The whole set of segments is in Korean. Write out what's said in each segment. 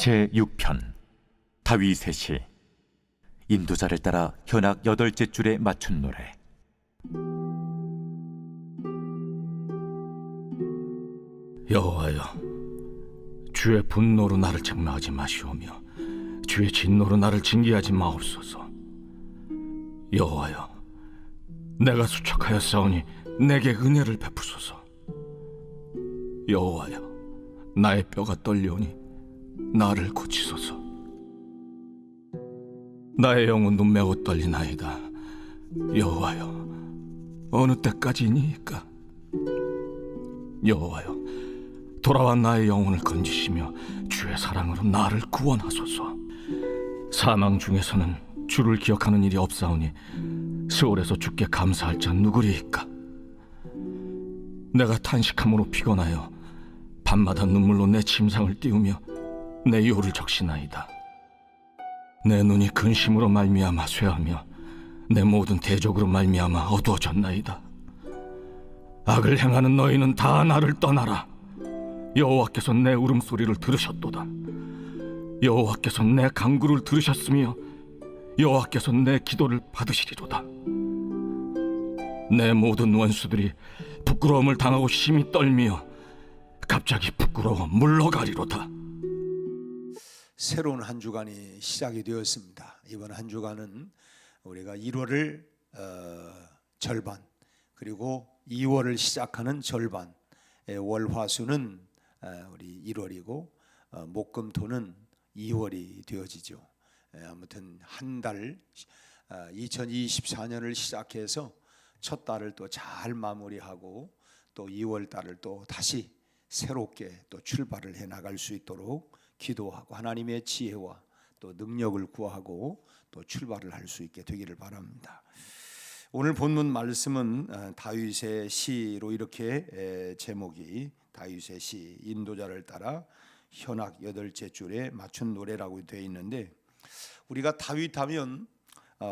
제6편 다윗의 시. 인도자를 따라 현악 8째 줄에 맞춘 노래. 여호와여, 주의 분노로 나를 책망하지 마시오며 주의 진노로 나를 징계하지 마옵소서. 여호와여, 내가 수척하여 싸우니 내게 은혜를 베푸소서. 여호와여, 나의 뼈가 떨려오니 나를 고치소서. 나의 영혼도 매우 떨리나이다. 여호와여, 어느 때까지니까? 여호와여, 돌아와 나의 영혼을 건지시며 주의 사랑으로 나를 구원하소서. 사망 중에서는 주를 기억하는 일이 없사오니 스올에서 주께 감사할 자 누구리이까? 내가 탄식함으로 피곤하여 밤마다 눈물로 내 침상을 띄우며 내 요를 적시나이다. 내 눈이 근심으로 말미암아 쇠하며 내 모든 대적으로 말미암아 어두워졌나이다. 악을 행하는 너희는 다 나를 떠나라. 여호와께서 내 울음소리를 들으셨도다. 여호와께서 내 간구를 들으셨으며 여호와께서 내 기도를 받으시리로다. 내 모든 원수들이 부끄러움을 당하고 심히 떨며 갑자기 부끄러워 물러가리로다. 새로운 한 주간이 시작이 되었습니다. 이번 한 주간은 우리가 1월을 절반, 그리고 2월을 시작하는 절반, 월화수는 우리 1월이고 목금토는 2월이 되어지죠. 아무튼 한 달 2024년을 시작해서 첫 달을 또 잘 마무리하고 또 2월 달을 또 다시 새롭게 또 출발을 해 나갈 수 있도록 기도하고 하나님의 지혜와 또 능력을 구하고 또 출발을 할 수 있게 되기를 바랍니다. 오늘 본문 말씀은 다윗의 시로 이렇게 제목이 다윗의 시, 인도자를 따라 현악 8째 줄에 맞춘 노래라고 되어 있는데, 우리가 다윗 하면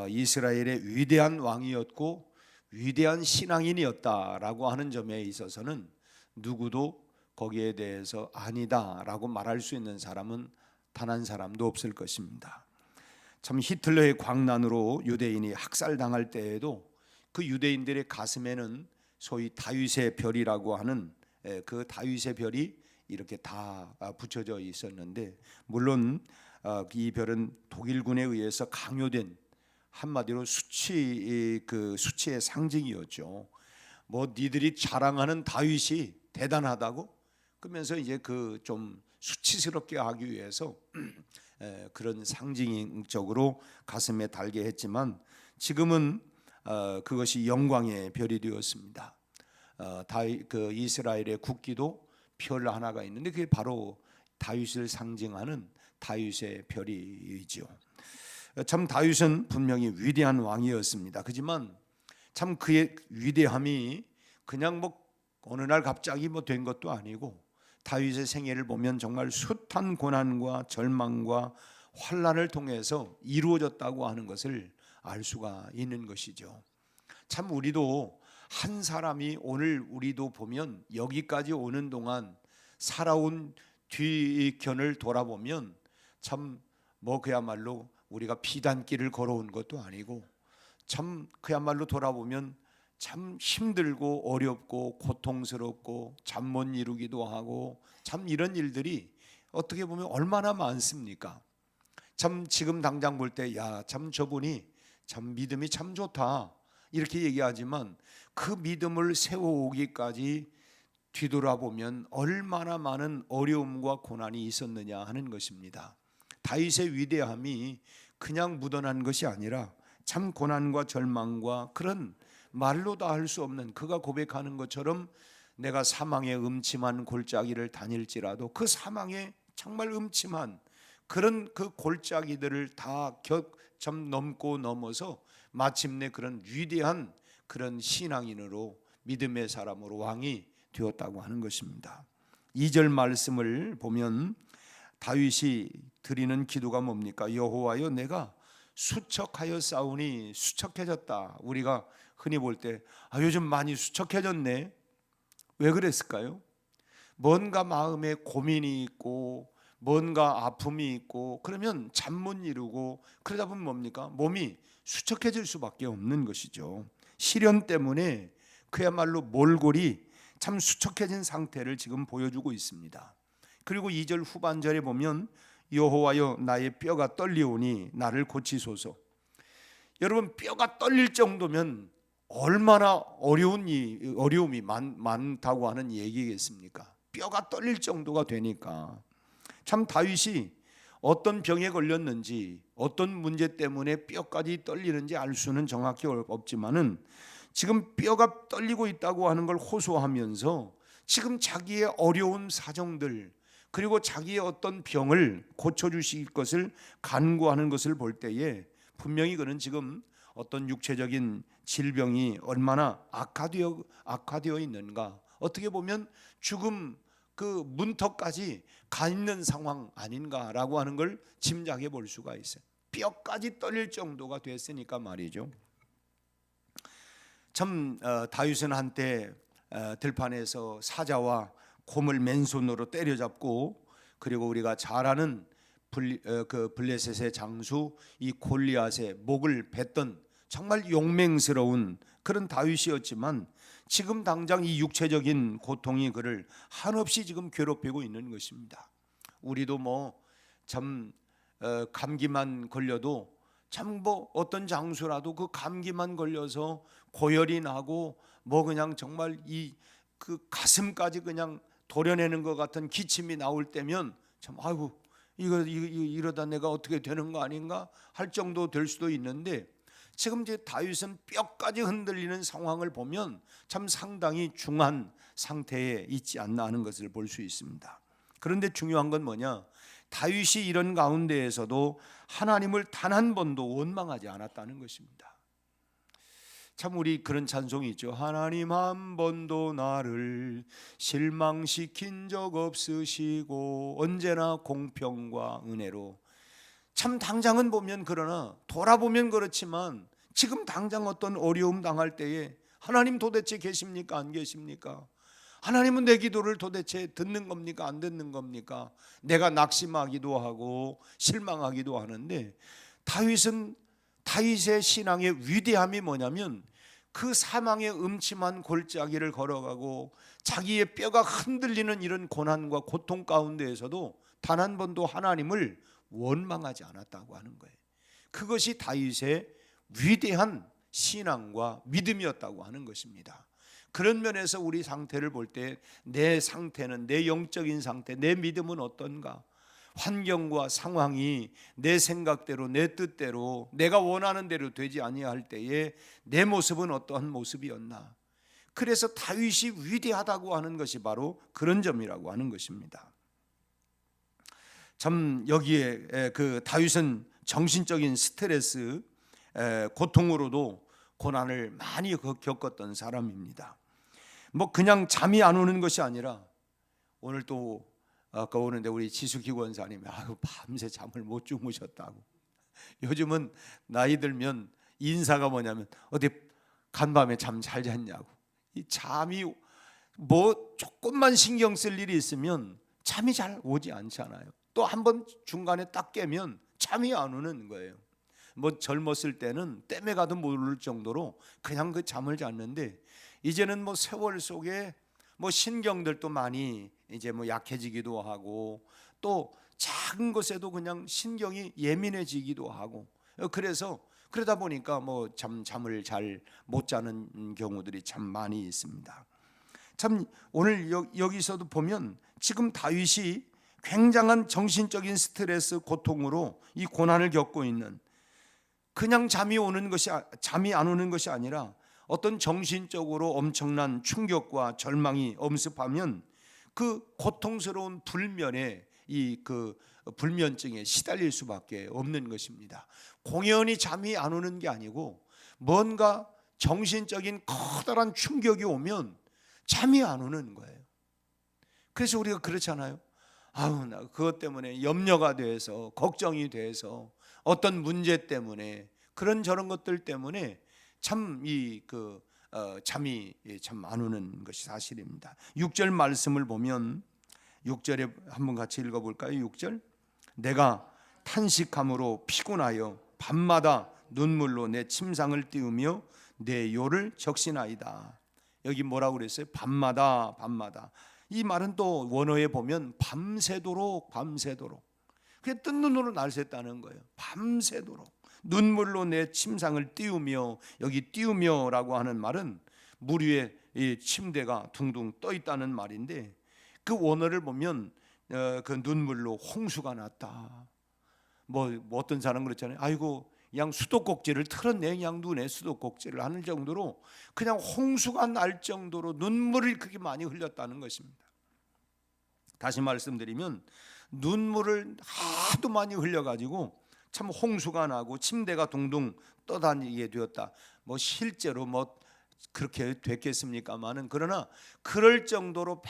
이스라엘의 위대한 왕이었고 위대한 신앙인이었다라고 하는 점에 있어서는 누구도 거기에 대해서 아니다라고 말할 수 있는 사람은 단 한 사람도 없을 것입니다. 참 히틀러의 광난으로 유대인이 학살당할 때에도 그 유대인들의 가슴에는 소위 다윗의 별이라고 하는 그 다윗의 별이 이렇게 다 붙여져 있었는데, 물론 이 별은 독일군에 의해서 강요된 한마디로 수치의 상징이었죠. 뭐 니들이 자랑하는 다윗이 대단하다고 그러면서 이제 그 좀 수치스럽게 하기 위해서 그런 상징적으로 가슴에 달게 했지만, 지금은 그것이 영광의 별이 되었습니다. 그 이스라엘의 국기도 별 하나가 있는데 그게 바로 다윗을 상징하는 다윗의 별이죠. 참 다윗은 분명히 위대한 왕이었습니다. 그렇지만 참 그의 위대함이 그냥 뭐 어느 날 갑자기 뭐 된 것도 아니고, 다윗의 생애를 보면 정말 숱한 고난과 절망과 환난을 통해서 이루어졌다고 하는 것을 알 수가 있는 것이죠. 참 우리도 한 사람이 오늘 우리도 보면 여기까지 오는 동안 살아온 뒤편을 돌아보면 참 뭐 그야말로 우리가 피단길을 걸어온 것도 아니고, 참 그야말로 돌아보면 참 힘들고 어렵고 고통스럽고 잠 못 이루기도 하고 참 이런 일들이 어떻게 보면 얼마나 많습니까? 참 지금 당장 볼 때 야, 참 저분이 참 믿음이 참 좋다 이렇게 얘기하지만, 그 믿음을 세워오기까지 뒤돌아보면 얼마나 많은 어려움과 고난이 있었느냐 하는 것입니다. 다윗의 위대함이 그냥 묻어난 것이 아니라 참 고난과 절망과 그런 말로 다 할 수 없는, 그가 고백하는 것처럼 내가 사망의 음침한 골짜기를 다닐지라도 그 사망의 정말 음침한 그런 그 골짜기들을 다 참 넘고 넘어서 마침내 그런 위대한 그런 신앙인으로 믿음의 사람으로 왕이 되었다고 하는 것입니다. 2절 말씀을 보면 다윗이 드리는 기도가 뭡니까? 여호와여, 내가 수척하여 싸우니 수척해졌다. 우리가 흔히 볼 때 요즘 많이 수척해졌네. 왜 그랬을까요? 뭔가 마음에 고민이 있고 뭔가 아픔이 있고 그러면 잠 못 이루고 그러다 보면 뭡니까? 몸이 수척해질 수밖에 없는 것이죠. 시련 때문에 그야말로 몰골이 참 수척해진 상태를 지금 보여주고 있습니다. 그리고 2절 후반절에 보면 여호와여 나의 뼈가 떨리오니 나를 고치소서. 여러분, 뼈가 떨릴 정도면 얼마나 어려움이 많다고 하는 얘기겠습니까? 뼈가 떨릴 정도가 되니까 참 다윗이 어떤 병에 걸렸는지 어떤 문제 때문에 뼈까지 떨리는지 알 수는 정확히 없지만은 지금 뼈가 떨리고 있다고 하는 걸 호소하면서 지금 자기의 어려운 사정들 그리고 자기의 어떤 병을 고쳐주실 것을 간구하는 것을 볼 때에 분명히 그는 지금 어떤 육체적인 질병이 얼마나 악화되어 있는가, 어떻게 보면 죽음 그 문턱까지 가 있는 상황 아닌가라고 하는 걸 짐작해 볼 수가 있어요. 뼈까지 떨릴 정도가 됐으니까 말이죠. 참 다윗은 한때 들판에서 사자와 곰을 맨손으로 때려잡고, 그리고 우리가 잘 아는 그 블레셋의 장수 이 골리앗의 목을 뱉던 정말 용맹스러운 그런 다윗이었지만 지금 당장 이 육체적인 고통이 그를 한없이 지금 괴롭히고 있는 것입니다. 우리도 참 감기만 걸려도 참 어떤 장수라도 그 감기만 걸려서 고열이 나고 그냥 정말 그 가슴까지 그냥 도려내는 것 같은 기침이 나올 때면 참 아이고 이러다 내가 어떻게 되는 거 아닌가 할 정도 될 수도 있는데, 지금 이제 다윗은 뼈까지 흔들리는 상황을 보면 참 상당히 중한 상태에 있지 않나 하는 것을 볼 수 있습니다. 그런데 중요한 건 뭐냐? 다윗이 이런 가운데에서도 하나님을 단 한 번도 원망하지 않았다는 것입니다. 참 우리 그런 찬송이 있죠. 하나님 한 번도 나를 실망시킨 적 없으시고 언제나 공평과 은혜로. 참 당장은 보면 그러나 돌아보면 그렇지만 지금 당장 어떤 어려움 당할 때에 하나님 도대체 계십니까? 안 계십니까? 하나님은 내 기도를 도대체 듣는 겁니까? 안 듣는 겁니까? 내가 낙심하기도 하고 실망하기도 하는데, 다윗의 신앙의 위대함이 뭐냐면 그 사망의 음침한 골짜기를 걸어가고 자기의 뼈가 흔들리는 이런 고난과 고통 가운데에서도 단 한 번도 하나님을 원망하지 않았다고 하는 거예요. 그것이 다윗의 위대한 신앙과 믿음이었다고 하는 것입니다. 그런 면에서 우리 상태를 볼 때 내 상태는, 내 영적인 상태, 내 믿음은 어떤가? 환경과 상황이 내 생각대로, 내 뜻대로, 내가 원하는 대로 되지 아니할 때에 내 모습은 어떠한 모습이었나? 그래서 다윗이 위대하다고 하는 것이 바로 그런 점이라고 하는 것입니다. 참 여기에 그 다윗은 정신적인 스트레스, 고통으로도 고난을 많이 겪었던 사람입니다. 그냥 잠이 안 오는 것이 아니라, 오늘 또 아까 오는데 우리 지숙희 권사님이 밤새 잠을 못 주무셨다고. 요즘은 나이 들면 인사가 뭐냐면 어디 간밤에 잠 잘 잤냐고. 이 잠이 조금만 신경 쓸 일이 있으면 잠이 잘 오지 않잖아요. 또 한번 중간에 딱 깨면 잠이 안 오는 거예요. 젊었을 때는 땜에 가도 모를 정도로 그냥 그 잠을 잤는데, 이제는 세월 속에 신경들도 많이 이제 약해지기도 하고 또 작은 것에도 그냥 신경이 예민해지기도 하고, 그러다 보니까 잠을 잘 못 자는 경우들이 참 많이 있습니다. 참 오늘 여기서도 보면 지금 다윗이 굉장한 정신적인 스트레스, 고통으로 이 고난을 겪고 있는, 그냥 잠이 안 오는 것이 아니라 어떤 정신적으로 엄청난 충격과 절망이 엄습하면 그 고통스러운 불면에 그 불면증에 시달릴 수밖에 없는 것입니다. 공연히 잠이 안 오는 게 아니고 뭔가 정신적인 커다란 충격이 오면 잠이 안 오는 거예요. 그래서 우리가 그렇잖아요. 나 그것 때문에 염려가 돼서, 걱정이 돼서, 어떤 문제 때문에, 그런 저런 것들 때문에 참 잠이 참 안 오는 것이 사실입니다. 6절 말씀을 보면 6절에 한번 같이 읽어볼까요? 6절. 내가 탄식함으로 피곤하여 밤마다 눈물로 내 침상을 띄우며 내 요를 적시나이다. 여기 뭐라고 그랬어요? 밤마다, 밤마다. 이 말은 또 원어에 보면 밤새도록, 밤새도록. 그게 뜬 눈으로 날 샜다는 거예요. 밤새도록 눈물로 내 침상을 띄우며, 여기 띄우며라고 하는 말은 물 위에 이 침대가 둥둥 떠 있다는 말인데, 그 원어를 보면 그 눈물로 홍수가 났다. 뭐 어떤 사람 그렇잖아요. 아이고 그냥 수도꼭지를 틀었네, 그냥 눈에 수도꼭지를 하는 정도로 그냥 홍수가 날 정도로 눈물을 그렇게 많이 흘렸다는 것입니다. 다시 말씀드리면 눈물을 하도 많이 흘려가지고 참 홍수가 나고 침대가 둥둥 떠다니게 되었다. 뭐 실제로 뭐 그렇게 됐겠습니까마는, 그러나 그럴 정도로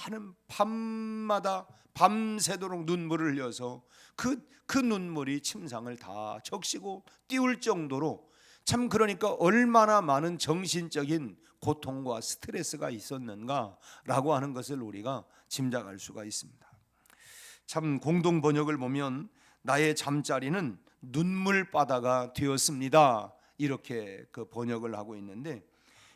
많은 밤마다 밤새도록 눈물을 흘려서 그 눈물이 침상을 다 적시고 띄울 정도로, 참 그러니까 얼마나 많은 정신적인 고통과 스트레스가 있었는가라고 하는 것을 우리가 짐작할 수가 있습니다. 참 공동 번역을 보면 나의 잠자리는 눈물바다가 되었습니다, 이렇게 그 번역을 하고 있는데,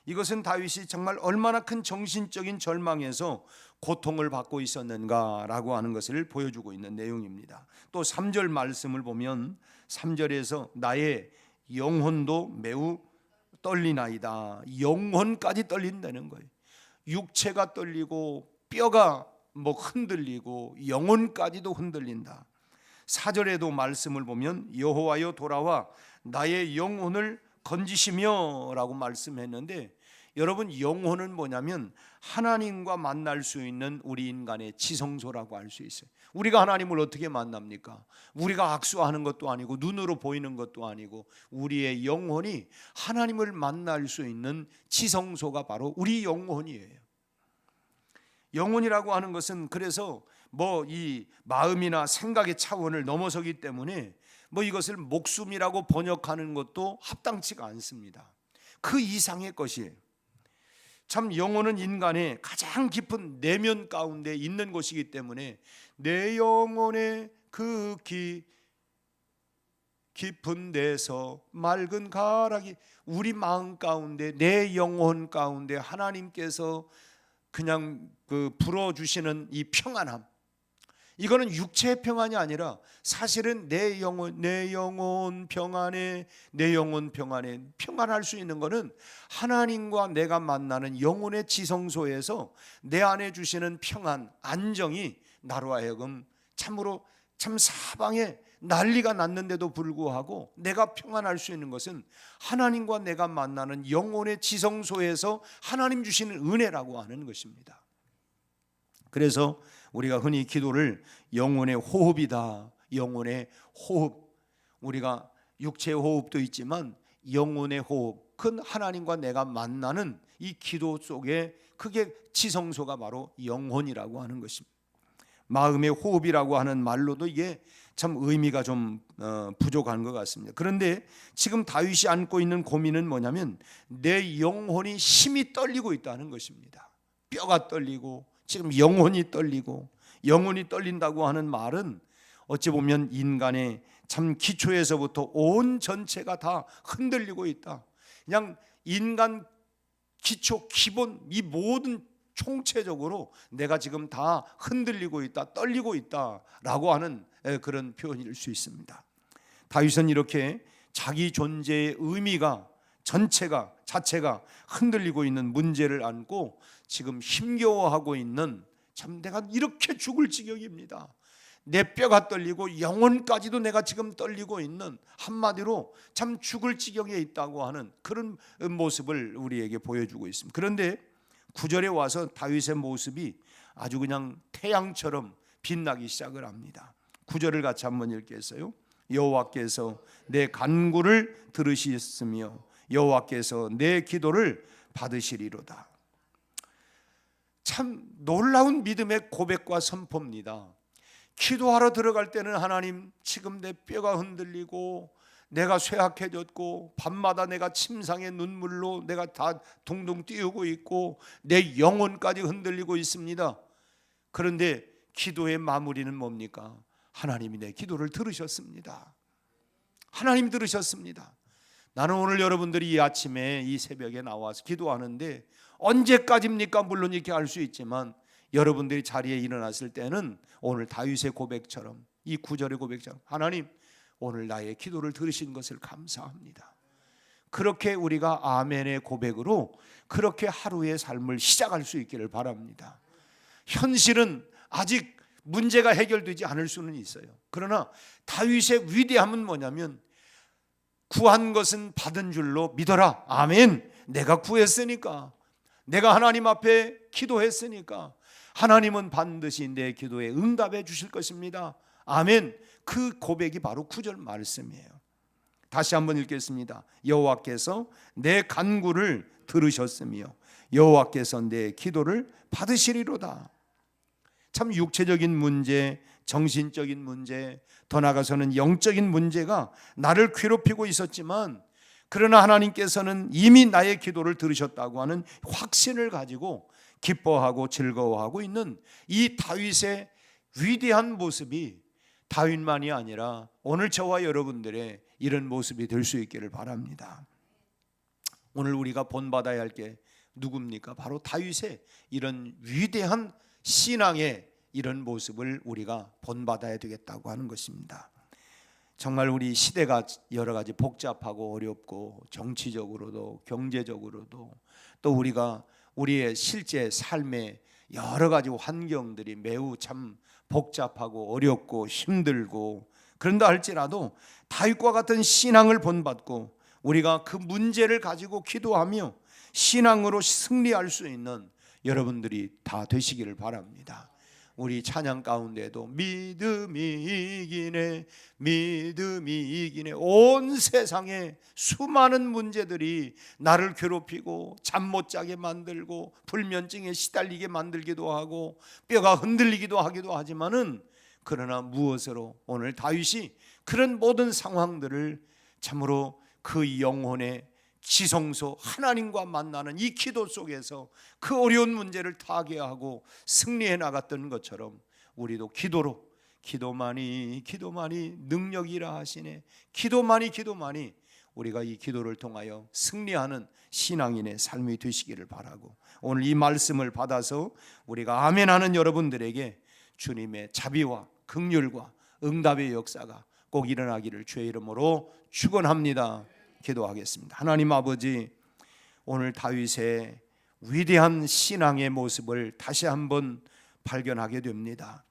이것은 다윗이 정말 얼마나 큰 정신적인 절망에서 고통을 받고 있었는가라고 하는 것을 보여주고 있는 내용입니다. 또 3절 말씀을 보면 3절에서 나의 영혼도 매우 떨리나이다. 영혼까지 떨린다는 거예요. 육체가 떨리고 뼈가 뭐 흔들리고 영혼까지도 흔들린다. 4절에도 말씀을 보면 여호와여 돌아와 나의 영혼을 건지시며 라고 말씀했는데, 여러분 영혼은 뭐냐면 하나님과 만날 수 있는 우리 인간의 지성소라고 할 수 있어요. 우리가 하나님을 어떻게 만납니까? 우리가 악수하는 것도 아니고 눈으로 보이는 것도 아니고, 우리의 영혼이 하나님을 만날 수 있는 지성소가 바로 우리 영혼이에요. 영혼이라고 하는 것은 그래서 뭐 이 마음이나 생각의 차원을 넘어서기 때문에 뭐 이것을 목숨이라고 번역하는 것도 합당치가 않습니다. 그 이상의 것이에요. 참 영혼은 인간의 가장 깊은 내면 가운데 있는 것이기 때문에 내 영혼의 그 깊은 데서 맑은 가락이, 우리 마음 가운데 내 영혼 가운데 하나님께서 그냥 그 불어주시는 이 평안함, 이거는 육체의 평안이 아니라 사실은 내 영혼 평안에, 내 영혼 평안에 평안할 수 있는 것은 하나님과 내가 만나는 영혼의 지성소에서 내 안에 주시는 평안, 안정이 나로 하여금 참으로 참 사방에 난리가 났는데도 불구하고 내가 평안할 수 있는 것은 하나님과 내가 만나는 영혼의 지성소에서 하나님 주시는 은혜라고 하는 것입니다. 그래서 우리가 흔히 기도를 영혼의 호흡이다, 영혼의 호흡, 우리가 육체의 호흡도 있지만 영혼의 호흡, 큰 하나님과 내가 만나는 이 기도 속에 그게 지성소가 바로 영혼이라고 하는 것입니다. 마음의 호흡이라고 하는 말로도 이게 참 의미가 좀 부족한 것 같습니다. 그런데 지금 다윗이 안고 있는 고민은 뭐냐면 내 영혼이 심히 떨리고 있다는 것입니다. 뼈가 떨리고 지금 영혼이 떨리고, 영혼이 떨린다고 하는 말은 어찌 보면 인간의 참 기초에서부터 온 전체가 다 흔들리고 있다. 그냥 인간 기초 기본 이 모든 총체적으로 내가 지금 다 흔들리고 있다, 떨리고 있다라고 하는 그런 표현일 수 있습니다. 다윗은 이렇게 자기 존재의 의미가 자체가 흔들리고 있는 문제를 안고 지금 힘겨워하고 있는, 참 내가 이렇게 죽을 지경입니다. 내 뼈가 떨리고 영혼까지도 내가 지금 떨리고 있는, 한마디로 참 죽을 지경에 있다고 하는 그런 모습을 우리에게 보여주고 있습니다. 그런데 9절에 와서 다윗의 모습이 아주 그냥 태양처럼 빛나기 시작을 합니다. 9절을 같이 한번 읽겠어요. 여호와께서 내 간구를 들으시으며 여호와께서 내 기도를 받으시리로다. 참 놀라운 믿음의 고백과 선포입니다. 기도하러 들어갈 때는 하나님, 지금 내 뼈가 흔들리고 내가 쇠약해졌고 밤마다 내가 침상의 눈물로 내가 다 둥둥 띄우고 있고 내 영혼까지 흔들리고 있습니다. 그런데 기도의 마무리는 뭡니까? 하나님이 내 기도를 들으셨습니다. 하나님 들으셨습니다. 나는 오늘 여러분들이 이 아침에 이 새벽에 나와서 기도하는데 언제까지입니까? 물론 이렇게 할 수 있지만 여러분들이 자리에 일어났을 때는 오늘 다윗의 고백처럼, 이 구절의 고백처럼, 하나님 오늘 나의 기도를 들으신 것을 감사합니다. 그렇게 우리가 아멘의 고백으로 그렇게 하루의 삶을 시작할 수 있기를 바랍니다. 현실은 아직 문제가 해결되지 않을 수는 있어요. 그러나 다윗의 위대함은 뭐냐면 구한 것은 받은 줄로 믿어라. 아멘. 내가 구했으니까, 내가 하나님 앞에 기도했으니까 하나님은 반드시 내 기도에 응답해 주실 것입니다. 아멘. 그 고백이 바로 9절 말씀이에요. 다시 한번 읽겠습니다. 여호와께서 내 간구를 들으셨으며 여호와께서 내 기도를 받으시리로다. 참 육체적인 문제, 정신적인 문제, 더 나아가서는 영적인 문제가 나를 괴롭히고 있었지만 그러나 하나님께서는 이미 나의 기도를 들으셨다고 하는 확신을 가지고 기뻐하고 즐거워하고 있는 이 다윗의 위대한 모습이 다윗만이 아니라 오늘 저와 여러분들의 이런 모습이 될 수 있기를 바랍니다. 오늘 우리가 본받아야 할 게 누굽니까? 바로 다윗의 이런 위대한 신앙의 이런 모습을 우리가 본받아야 되겠다고 하는 것입니다. 정말 우리 시대가 여러 가지 복잡하고 어렵고 정치적으로도 경제적으로도 또 우리가 우리의 실제 삶의 여러 가지 환경들이 매우 참 복잡하고 어렵고 힘들고 그런다 할지라도 다윗과 같은 신앙을 본받고 우리가 그 문제를 가지고 기도하며 신앙으로 승리할 수 있는 여러분들이 다 되시기를 바랍니다. 우리 찬양 가운데도 믿음이 이기네, 믿음이 이기네. 온 세상에 수많은 문제들이 나를 괴롭히고 잠 못 자게 만들고 불면증에 시달리게 만들기도 하고 뼈가 흔들리기도 하기도 하지만은 그러나 무엇으로 오늘 다윗이 그런 모든 상황들을 참으로 그 영혼의 지성소 하나님과 만나는 이 기도 속에서 그 어려운 문제를 타개하고 승리해 나갔던 것처럼 우리도 기도만이 능력이라 하시네. 기도만이 우리가 이 기도를 통하여 승리하는 신앙인의 삶이 되시기를 바라고 오늘 이 말씀을 받아서 우리가 아멘하는 여러분들에게 주님의 자비와 긍휼과 응답의 역사가 꼭 일어나기를 주의 이름으로 축원합니다. 기도하겠습니다. 하나님 아버지, 오늘 다윗의 위대한 신앙의 모습을 다시 한번 발견하게 됩니다.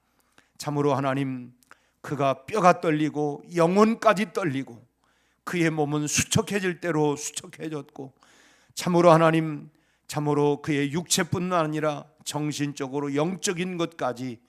참으로 하나님, 그가 뼈가 떨리고 영혼까지 떨리고 그의 몸은 수척해질 대로 수척해졌고 참으로 하나님, 참으로 그의 육체뿐 아니라 정신적으로 영적인 것까지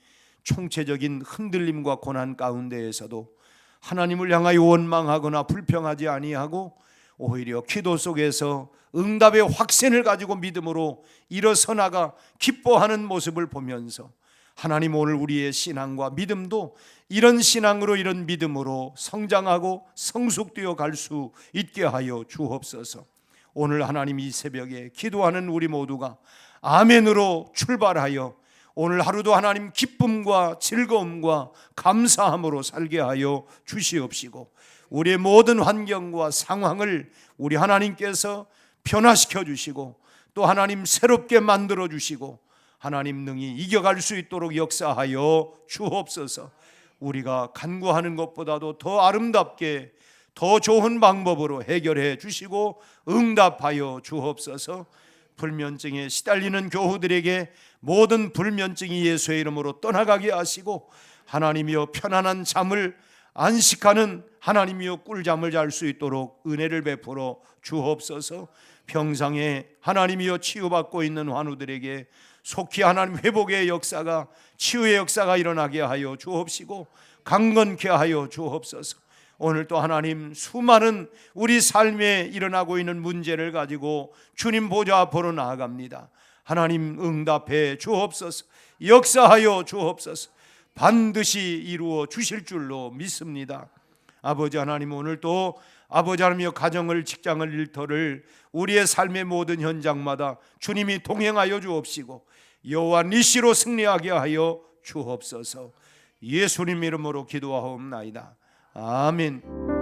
총체적인 흔들림과 고난 가운데에서도 하나님을 향하여 원망하거나 불평하지 아니하고 오히려 기도 속에서 응답의 확신을 가지고 믿음으로 일어서 나가 기뻐하는 모습을 보면서 하나님, 오늘 우리의 신앙과 믿음도 이런 신앙으로 이런 믿음으로 성장하고 성숙되어 갈 수 있게 하여 주옵소서. 오늘 하나님 이 새벽에 기도하는 우리 모두가 아멘으로 출발하여 오늘 하루도 하나님 기쁨과 즐거움과 감사함으로 살게 하여 주시옵시고 우리의 모든 환경과 상황을 우리 하나님께서 변화시켜 주시고 또 하나님 새롭게 만들어 주시고 하나님 능히 이겨갈 수 있도록 역사하여 주옵소서. 우리가 간구하는 것보다도 더 아름답게 더 좋은 방법으로 해결해 주시고 응답하여 주옵소서. 불면증에 시달리는 교우들에게 모든 불면증이 예수의 이름으로 떠나가게 하시고 하나님이여 편안한 잠을 안식하는 하나님이여 꿀잠을 잘 수 있도록 은혜를 베풀어 주옵소서. 평상에 하나님이여 치유받고 있는 환우들에게 속히 하나님 회복의 역사가 치유의 역사가 일어나게 하여 주옵시고 강건케 하여 주옵소서. 오늘 또 하나님 수많은 우리 삶에 일어나고 있는 문제를 가지고 주님 보좌 앞으로 나아갑니다. 하나님 응답해 주옵소서. 역사하여 주옵소서. 반드시 이루어 주실 줄로 믿습니다. 아버지 하나님, 오늘 또 아버지 하나님의 가정을, 직장을, 일터를 우리의 삶의 모든 현장마다 주님이 동행하여 주옵시고 여호와 니시로 승리하게 하여 주옵소서. 예수님 이름으로 기도하옵나이다. 아멘.